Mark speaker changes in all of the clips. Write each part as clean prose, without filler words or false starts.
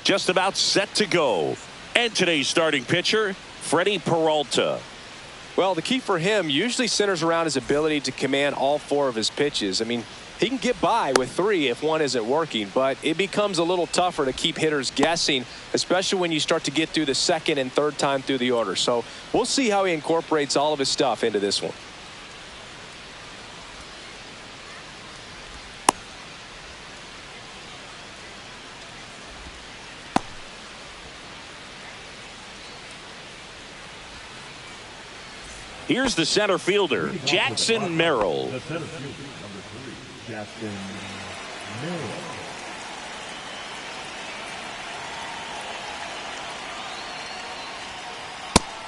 Speaker 1: just about set to go. And today's starting pitcher, Freddie Peralta.
Speaker 2: Well, the key for him usually centers around his ability to command all 4 of his pitches. I mean, he can get by with 3 if one isn't working, but it becomes a little tougher to keep hitters guessing, especially when you start to get through the second and third time through the order. So we'll see how he incorporates all of his stuff into this one.
Speaker 1: Here's the center fielder, Jackson Merrill.
Speaker 3: The center fielder, number 3, Jackson Merrill.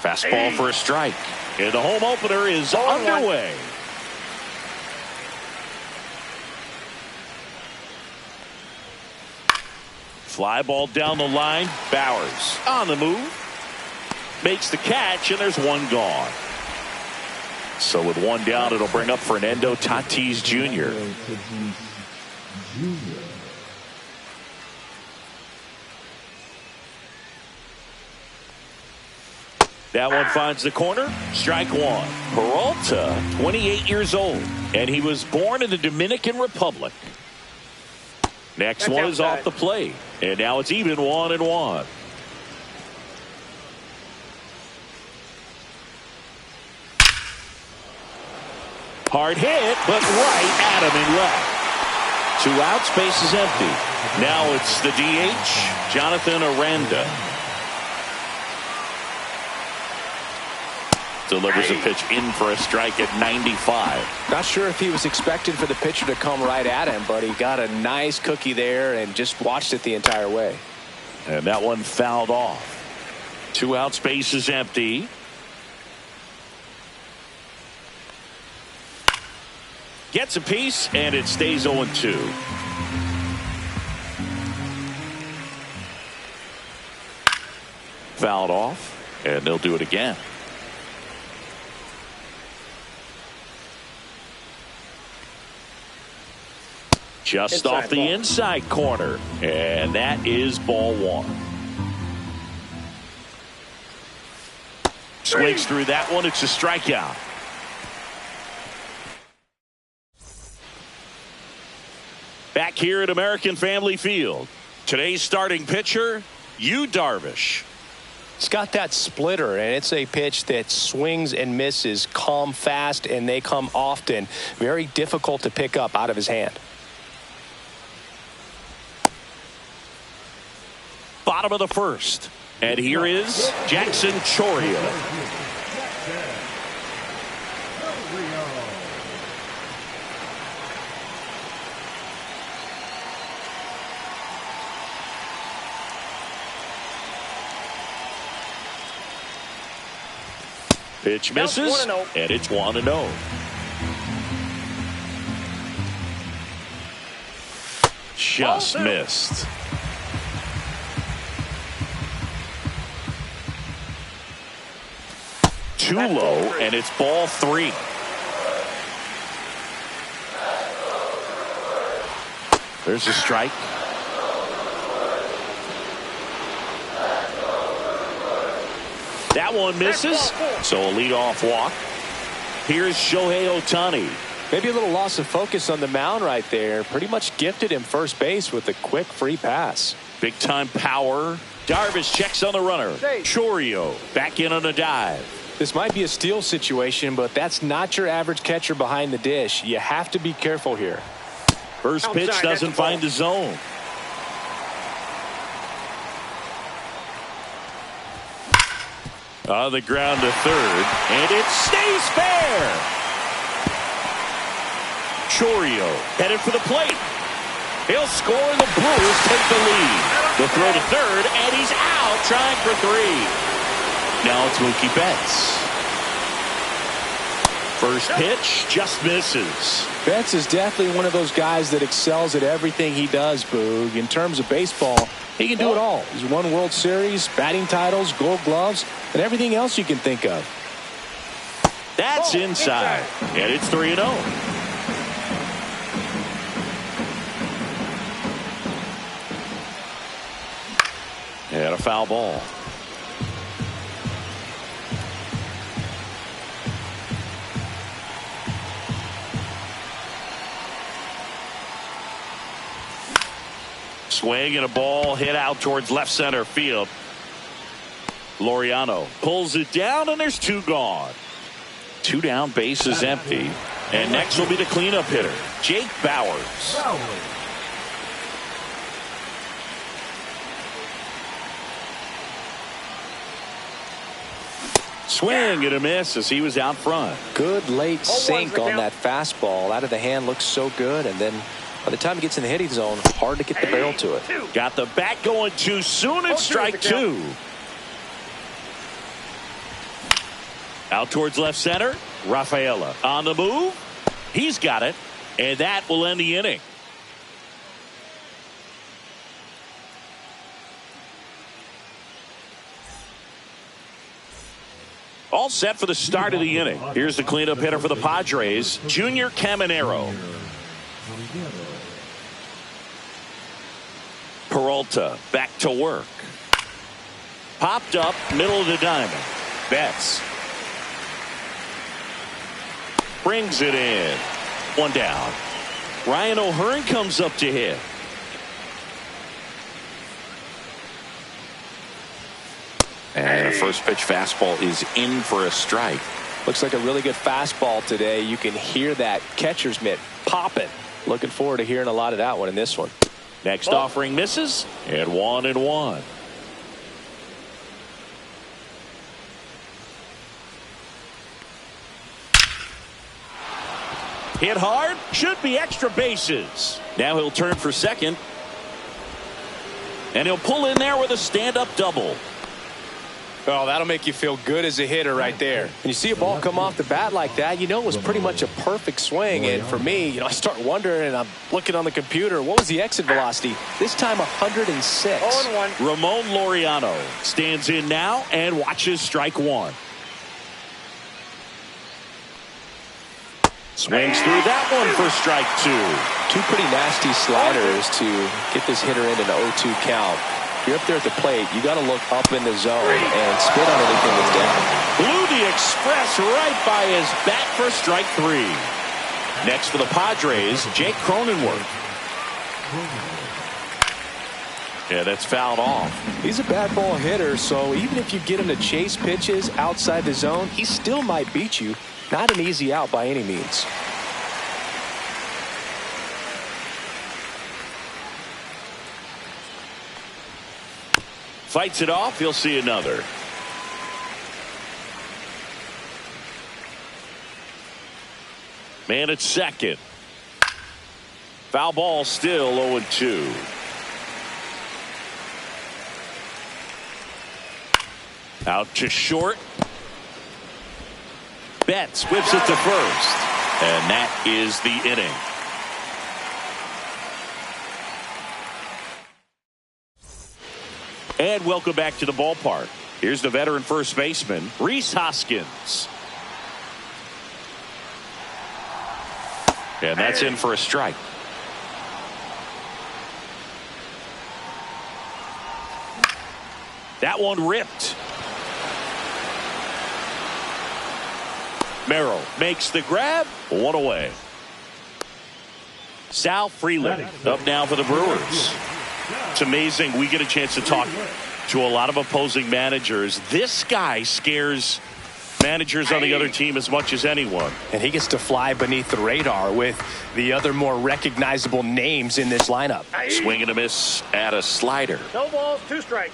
Speaker 1: Fastball for a strike. And the home opener is underway. Fly ball down the line. Bowers on the move. Makes the catch, and there's one gone. So with one down, it'll bring up Fernando Tatis Jr. That one finds the corner. Strike one. Peralta, 28 years old, and he was born in the Dominican Republic. Next one is off the plate, and now it's even 1-1. Hard hit, but right at him in left. 2 outs, base is empty. Now it's the DH, Jonathan Aranda. Delivers a pitch in for a strike at 95.
Speaker 2: Not sure if he was expecting for the pitcher to come right at him, but he got a nice cookie there and just watched it the entire way.
Speaker 1: And that one fouled off. 2 outs, base is empty. Gets a piece, and it stays 0-2. Fouled off, and they'll do it again. Just off the inside corner, and that is ball 1. Swings through that one. It's a strikeout. Back here at American Family Field, today's starting pitcher, Yu Darvish.
Speaker 2: It's got that splitter, and it's a pitch that swings and misses, come fast, and they come often. Very difficult to pick up out of his hand.
Speaker 1: Bottom of the first, and here is Jackson Chourio. Pitch misses, and it's 1-0. Just missed. Too low, and it's ball 3. There's a strike. That one misses, so a leadoff walk. Here's Shohei Ohtani.
Speaker 2: Maybe a little loss of focus on the mound right there. Pretty much gifted him first base with a quick free pass.
Speaker 1: Big time power. Darvish checks on the runner. Chourio back in on a dive.
Speaker 2: This might be a steal situation, but that's not your average catcher behind the dish. You have to be careful here.
Speaker 1: First pitch doesn't find the zone. On the ground to third, and it stays fair. Chourio headed for the plate. He'll score, and the Brewers take the lead. The throw to third, and he's out trying for 3. Now it's Mookie Betts. First pitch just misses.
Speaker 2: Betts is definitely one of those guys that excels at everything he does, Boog. In terms of baseball, he can do it all. He's won World Series, batting titles, Gold Gloves, and everything else you can think of.
Speaker 1: That's inside, and it's 3-0. foul ball. Swing and a ball hit out towards left center field. Laureano pulls it down, and there's two gone. Two down, base is empty. And next will be the cleanup hitter, Jake Bowers. Swing and a miss as he was out front.
Speaker 2: Good late sink on that fastball. Out of the hand, looks so good, and then by the time he gets in the hitting zone, hard to get the barrel to it.
Speaker 1: Got the bat going too soon, and strike two. Out towards left center. Rafaela on the move. He's got it, and that will end the inning. All set for the start of the inning. Here's the cleanup hitter for the Padres, Junior Caminero. Peralta back to work. Popped up, middle of the diamond. Betts brings it in. One down. Ryan O'Hearn comes up to hit. And a first pitch fastball is in for a strike.
Speaker 2: Looks like a really good fastball today. You can hear that catcher's mitt popping. Looking forward to hearing a lot of that one in this one.
Speaker 1: Next offering misses, and 1-1. Hit hard, should be extra bases. Now he'll turn for second, and he'll pull in there with a stand-up double.
Speaker 2: Oh, that'll make you feel good as a hitter right there. When you see a ball come off the bat like that, you know it was pretty much a perfect swing. And for me, I start wondering, and I'm looking on the computer, what was the exit velocity? This time 106.
Speaker 4: 0-1.
Speaker 1: Ramon Laureano stands in now and watches strike one. Swings through that one for strike two.
Speaker 2: Two pretty nasty sliders to get this hitter into an 0-2 count. If you're up there at the plate, you got to look up in the zone and spit on anything that's down.
Speaker 1: Blew the express right by his bat for strike three. Next for the Padres, Jake Cronenworth. Yeah, that's fouled off.
Speaker 2: He's a bad ball hitter, so even if you get him to chase pitches outside the zone, he still might beat you. Not an easy out by any means.
Speaker 1: Fights it off. He'll see another. Man at second. Foul ball, still 0-2. Out to short. Betts whips it to first. And that is the inning. And welcome back to the ballpark. Here's the veteran first baseman, Rhys Hoskins. And that's in for a strike. That one ripped. Merrill makes the grab. One away. Sal Freeland up now for the Brewers. It's amazing. We get a chance to talk to a lot of opposing managers. This guy scares managers on the other team as much as anyone.
Speaker 2: And he gets to fly beneath the radar with the other more recognizable names in this lineup.
Speaker 1: Swing and a miss at a slider.
Speaker 4: No balls, 2 strikes.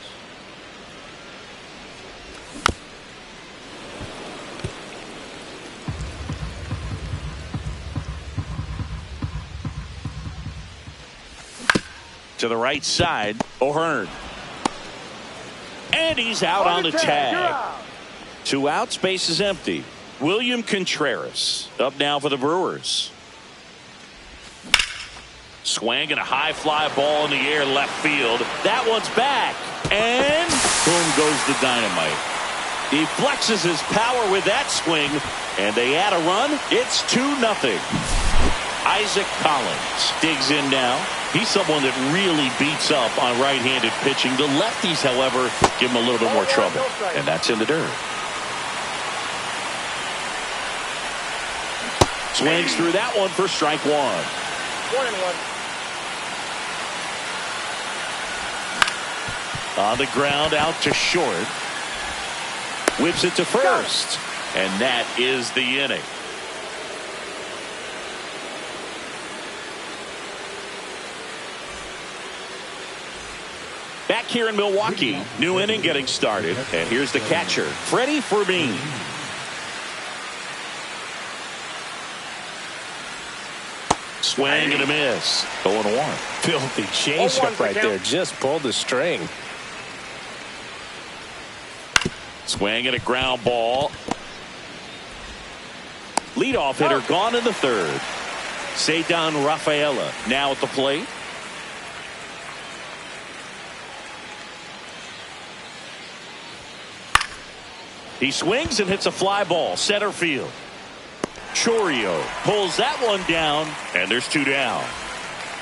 Speaker 1: To the right side, O'Hearn. And he's out on the tag. 2 outs, base is empty. William Contreras up now for the Brewers. Swing and a high fly ball in the air left field. That one's back. And boom goes the dynamite. He flexes his power with that swing. And they add a run. It's 2-0. Isaac Collins digs in now. He's someone that really beats up on right-handed pitching. The lefties, however, give him a little bit more trouble. And that's in the dirt. Swings through that one for strike one.
Speaker 4: 1-1.
Speaker 1: On the ground, out to short. Whips it to first. And that is the inning. Back here in Milwaukee, new inning getting started. And here's the catcher, Freddie Fermin. Swing and a miss. 0-1.
Speaker 2: Filthy changeup right there. Just pulled the string.
Speaker 1: Swing and a ground ball. Leadoff hitter gone in the third. Ceddanne Rafaela now at the plate. He swings and hits a fly ball center field. Chourio pulls that one down, and there's two down.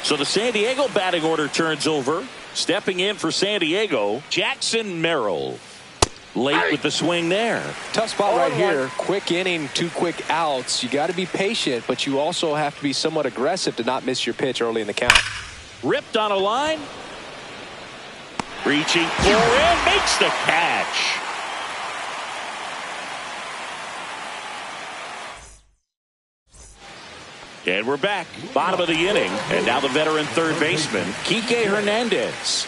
Speaker 1: So the San Diego batting order turns over. Stepping in for San Diego, Jackson Merrill. Late with the swing there.
Speaker 2: Tough spot right here. Quick inning, 2 quick outs. You got to be patient, but you also have to be somewhat aggressive to not miss your pitch early in the count.
Speaker 1: Ripped on a line. Reaching for it. Makes the catch. And we're back. Bottom of the inning. And now the veteran third baseman, Kike Hernandez.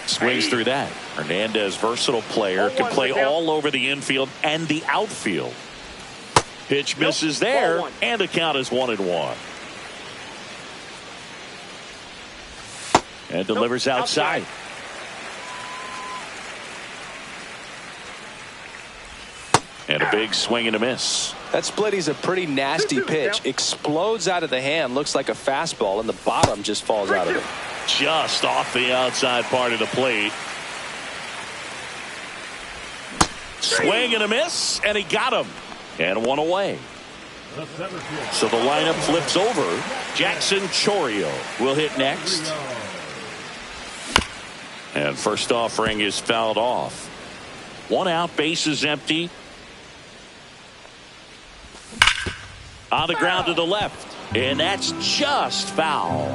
Speaker 1: Swings through that. Hernandez, versatile player, can play all over the infield and the outfield. Pitch misses there, and the count is 1-1. And delivers outside. And a big swing and a miss.
Speaker 2: That splitty's a pretty nasty pitch. Explodes out of the hand. Looks like a fastball, and the bottom just falls out of it.
Speaker 1: Just off the outside part of the plate. Swing and a miss, and he got him. And one away. So the lineup flips over. Jackson Chourio will hit next. And first offering is fouled off. 1 out, bases empty. On the ground to the left. And that's just foul.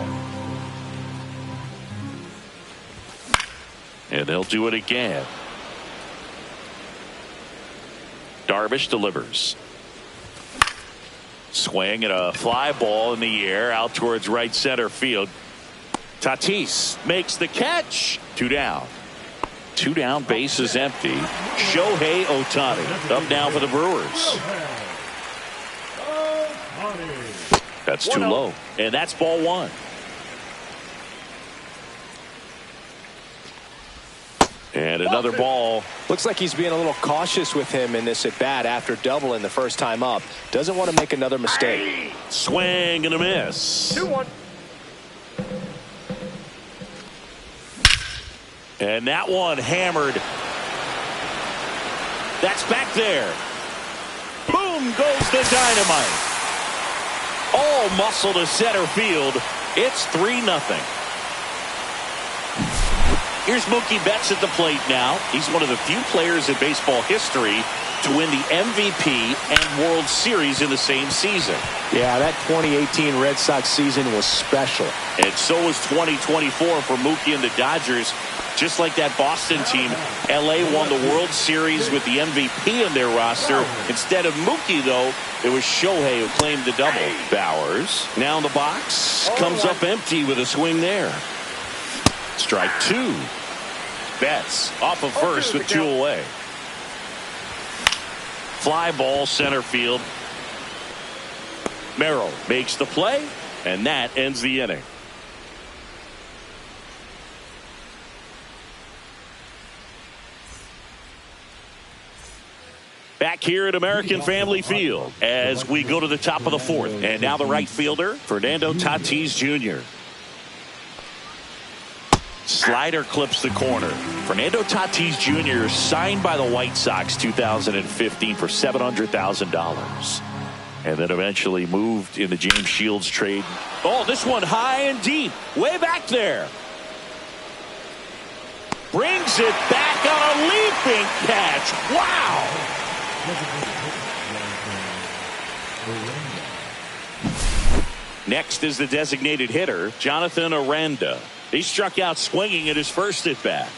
Speaker 1: And they'll do it again. Darvish delivers. Swing and a fly ball in the air out towards right center field. Tatis makes the catch. 2 down. 2 down, bases empty. Shohei Ohtani up now for the Brewers. That's too low. And that's ball 1. And another ball.
Speaker 2: Looks like he's being a little cautious with him in this at bat after doubling the first time up. Doesn't want to make another mistake.
Speaker 1: Swing and a miss.
Speaker 4: 2-1.
Speaker 1: And that one hammered. That's back there. Boom goes the dynamite. All muscle to center field. It's 3-0. Here's Mookie Betts at the plate now. He's one of the few players in baseball history to win the MVP and World Series in the same season.
Speaker 2: Yeah, that 2018 Red Sox season was special.
Speaker 1: And so was 2024 for Mookie and the Dodgers. Just like that Boston team, LA won the World Series with the MVP in their roster. Instead of Mookie, though, it was Shohei who claimed the double. Bowers now in the box. Comes up empty with a swing there. Strike 2. Betts off of first with 2 away. Fly ball center field. Merrill makes the play, and that ends the inning. Back here at American Family Field as we go to the top of the 4th. And now the right fielder, Fernando Tatis Jr. Slider clips the corner. Fernando Tatis Jr. signed by the White Sox 2015 for $700,000. And then eventually moved in the James Shields trade. Oh, this one high and deep. Way back there. Brings it back on a leaping catch. Wow. Next is the designated hitter, Jonathan Aranda. He struck out swinging at his first at bat.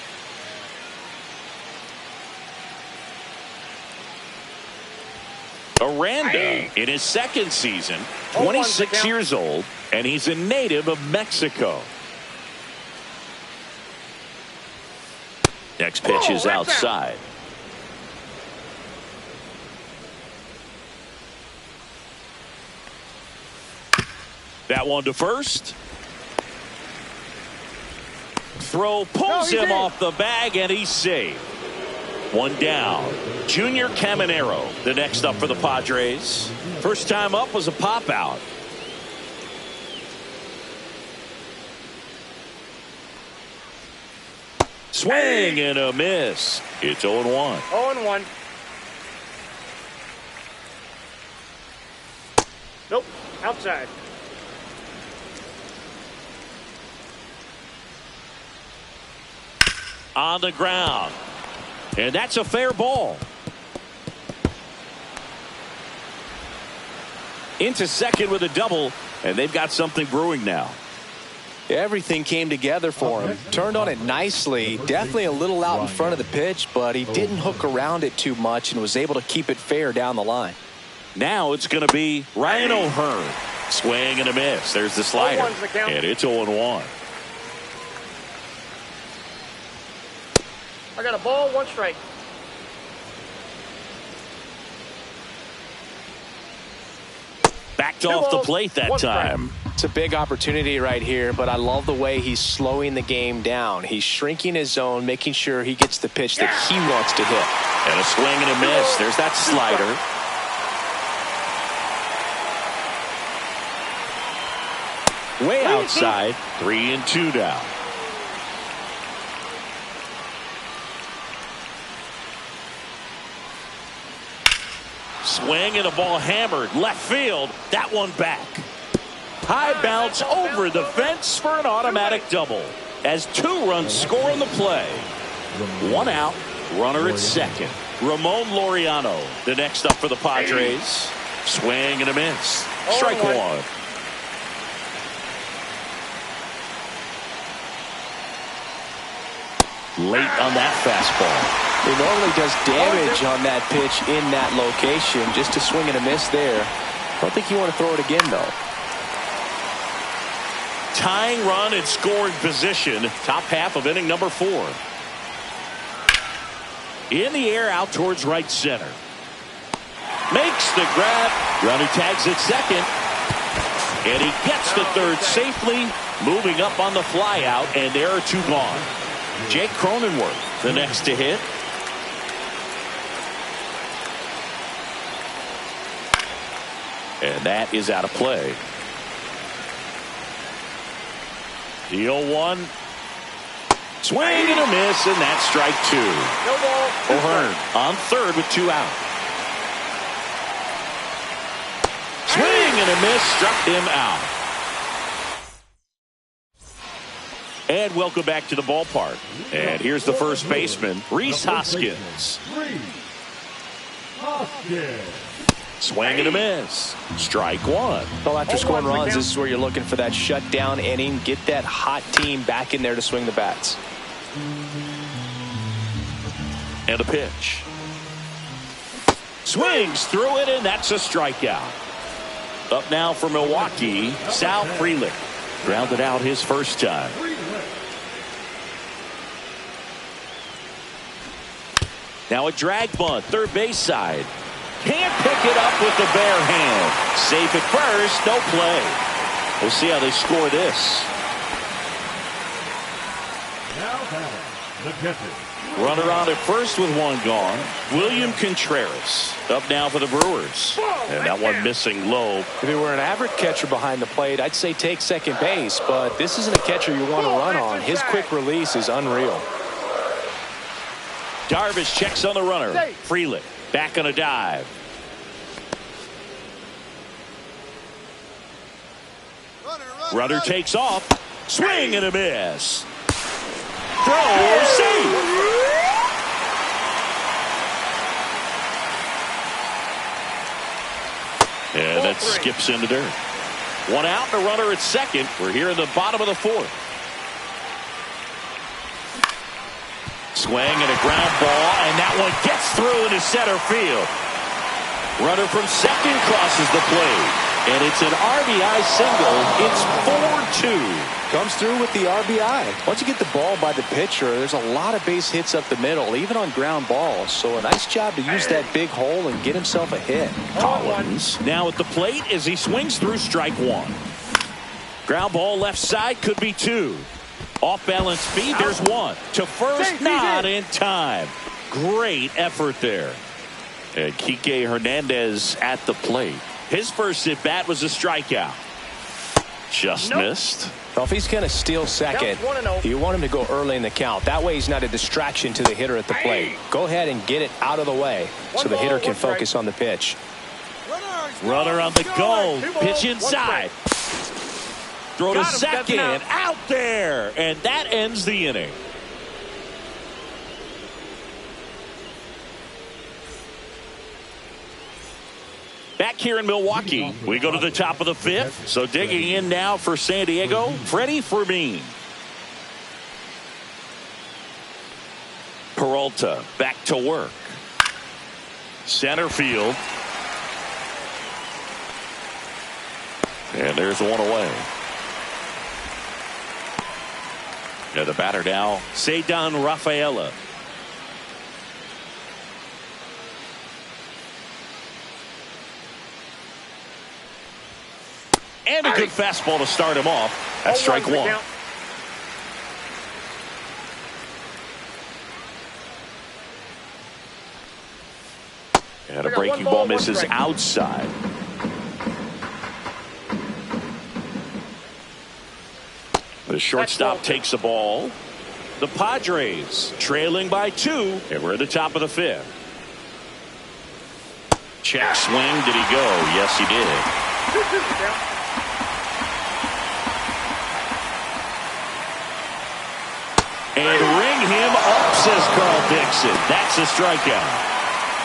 Speaker 1: Aranda in his second season, 26 years old, and he's a native of Mexico. Next pitch is outside. That one to first. Throw pulls him off the bag, and he's safe. One down. Junior Caminero, the next up for the Padres. First time up was a pop out. Swing and a miss. It's 0-1.
Speaker 5: 0-1. Nope. Outside.
Speaker 1: On the ground. And that's a fair ball. Into second with a double, and they've got something brewing now.
Speaker 2: Everything came together for him. Turned on it nicely. Definitely a little out in front of the pitch, but he didn't hook around it too much and was able to keep it fair down the line.
Speaker 1: Now it's going to be Ryan O'Hearn. Swing and a miss. There's the slider. And it's 0-1.
Speaker 5: I got a ball, 1 strike.
Speaker 1: Backed off the plate that time.
Speaker 2: It's a big opportunity right here, but I love the way he's slowing the game down. He's shrinking his zone, making sure he gets the pitch that he wants to hit.
Speaker 1: And a swing and a miss. There's that slider. Way outside. 3-2 down. Swing and a ball hammered left field. That one back. High bounce over the fence for an automatic double. As 2 runs score on the play. 1 out. Runner at second. Ramon Laureano, the next up for the Padres. Swing and a miss. Strike 1. Late on that fastball.
Speaker 2: He normally does damage on that pitch in that location. Just a swing and a miss there. Don't think you want to throw it again, though.
Speaker 1: Tying run in scoring position. Top half of inning number 4. In the air out towards right center. Makes the grab. Runner tags at second. And he gets to third safely. Moving up on the fly out. And there are 2 gone. Jake Cronenworth, the next to hit. And that is out of play. The 0-1. Swing and a miss, and that's strike 2.
Speaker 5: No ball.
Speaker 1: O'Hearn on third with 2 out. Swing and a miss, struck him out. And welcome back to the ballpark. And here's the first baseman, Rhys Hoskins. Swing and a miss. Strike 1.
Speaker 2: Well, after scoring runs, this is where you're looking for that shutdown inning. Get that hot team back in there to swing the bats.
Speaker 1: And a pitch. Swings through it, and that's a strikeout. Up now for Milwaukee, Sal Frelick. Grounded out his first time. Now a drag bunt, third base side. Can't pick it up with the bare hand. Safe at first, no play. We'll see how they score this. Runner on at first with 1 gone. William Contreras up now for the Brewers. And that one missing low.
Speaker 2: If he were an average catcher behind the plate, I'd say take second base, but this isn't a catcher you want to run on. His quick release is unreal.
Speaker 1: Darvish checks on the runner. Frelick back on a dive. Runner takes off. Swing and a miss. Throw, save. And that skips into dirt. One out and a runner at second. We're here in the bottom of the fourth. Swing and a ground ball, and that one gets through into center field. Runner from second crosses the plate, and it's an RBI single. It's 4-2.
Speaker 2: Comes through with the RBI. Once you get the ball by the pitcher, there's a lot of base hits up the middle, even on ground balls. So a nice job to use that big hole and get himself a hit.
Speaker 1: Collins now at the plate as he swings through strike one. Ground ball left side, could be two. Off balance speed, there's one. To first, not in time. Great effort there. And Kike Hernandez at the plate. His first at bat was a strikeout. Just missed.
Speaker 2: Well, if he's going to steal second, you want him to go early in the count. That way he's not a distraction to the hitter at the plate. Go ahead and get it out of the way so the hitter can focus on the pitch.
Speaker 1: Runner on the go. Pitch inside. Throw to second. Out there. And that ends the inning. Back here in Milwaukee, we go to the top of the fifth. So digging in now for San Diego, Freddie Fermin. Peralta back to work. Center field. And there's one away. And the batter now, Ceddanne Rafaela. And a good fastball to start him off. That's strike one. And a breaking ball misses outside. The shortstop takes the ball. The Padres trailing by 2. And we're at the top of the fifth. Check swing. Did he go? Yes, he did. And ring him up, says Carl Dixon. That's a strikeout.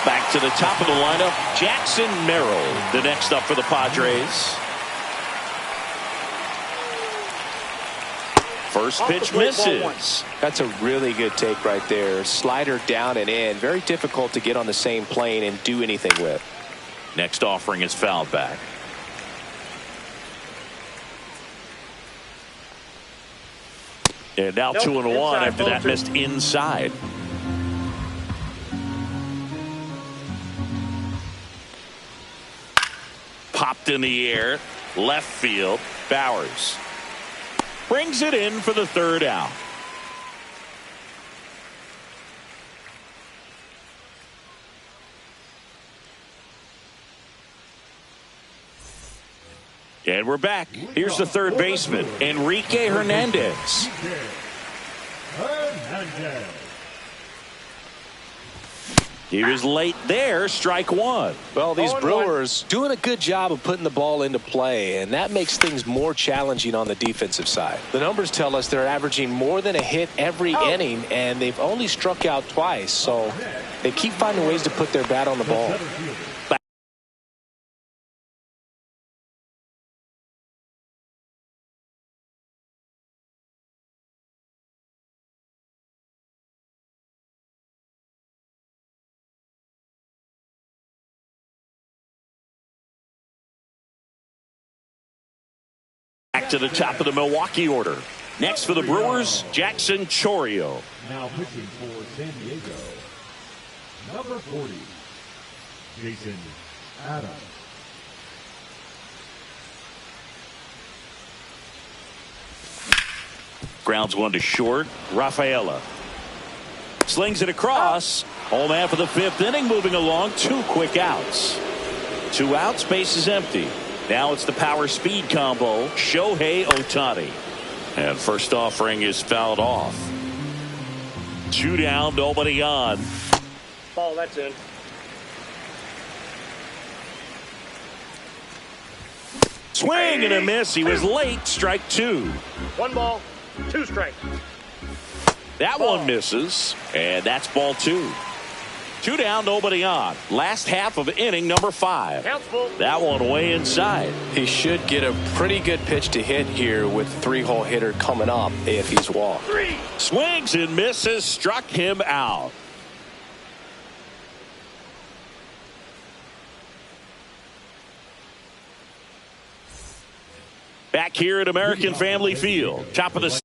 Speaker 1: Back to the top of the lineup, Jackson Merrill, the next up for the Padres. First pitch misses.
Speaker 2: That's a really good take right there. Slider down and in. Very difficult to get on the same plane and do anything with.
Speaker 1: Next offering is fouled back. And now 2-1 after that missed inside. Popped in the air, left field. Bowers brings it in for the third out. And we're back. Here's the third baseman, Enrique Hernandez. He was late there, strike one.
Speaker 2: Well, these Brewers doing a good job of putting the ball into play, and that makes things more challenging on the defensive side. The numbers tell us they're averaging more than a hit every inning, and they've only struck out twice, so they keep finding ways to put their bat on the ball.
Speaker 1: Back to the top of the Milwaukee order. Next for the Brewers, Jackson Chourio.
Speaker 3: Now pitching for San Diego, number 40, Jason Adams.
Speaker 1: Grounds one to short. Rafaela slings it across. Home half of the fifth inning, moving along. 2 quick outs. 2 outs, base is empty. Now it's the power speed combo, Shohei Ohtani. And first offering is fouled off. 2 down, nobody on.
Speaker 5: Ball, that's in.
Speaker 1: Swing and a miss. He was late. Strike 2.
Speaker 5: 1 ball, 2 strikes.
Speaker 1: That one misses, and that's ball 2. 2 down, nobody on. Last half of inning number 5.
Speaker 5: Counts full.
Speaker 1: That one way inside.
Speaker 2: He should get a pretty good pitch to hit here with the 3-hole hitter coming up if he's walked.
Speaker 5: 3.
Speaker 1: Swings and misses. Struck him out. Back here at American Family Field. Top of the